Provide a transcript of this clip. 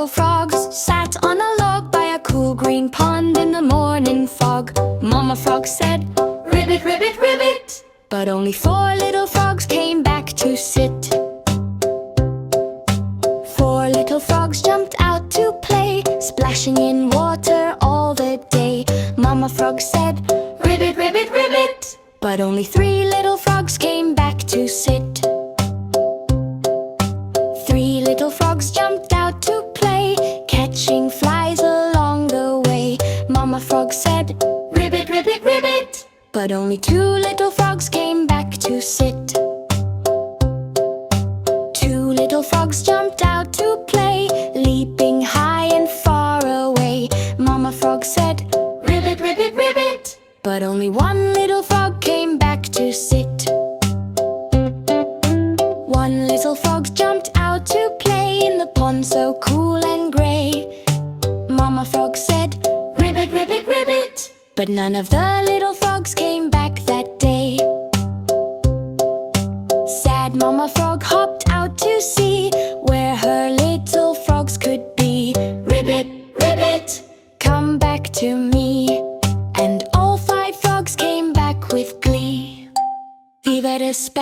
little frogs sat on a log by a cool green pond in the morning fog. Mama Frog said, "Ribbit, ribbit, ribbit," but only 4 little frogs came back to sit. 4 little frogs jumped out to play, splashing in water all the day. Mama Frog said, "Ribbit, ribbit, ribbit," but only 3 little frogs came back to sit. 3 little frogs jumped out to play, catching flies along the way. Mama Frog said, "Ribbit, ribbit, ribbit," but only 2 little frogs came back to sit. 2 little frogs jumped out to play, leaping high and far away. Mama Frog said, "Ribbit, ribbit, ribbit," but only 1 little frog came back to sit. 1 little frog jumped out to play in the pond so cool and gray. Mama Frog said, "Ribbit, ribbit, ribbit," but none of the little frogs came back that day. Sad Mama Frog hopped out to see where her little frogs could be. "Ribbit, ribbit, come back to me," and all 5 frogs came back with glee. Viva Despair.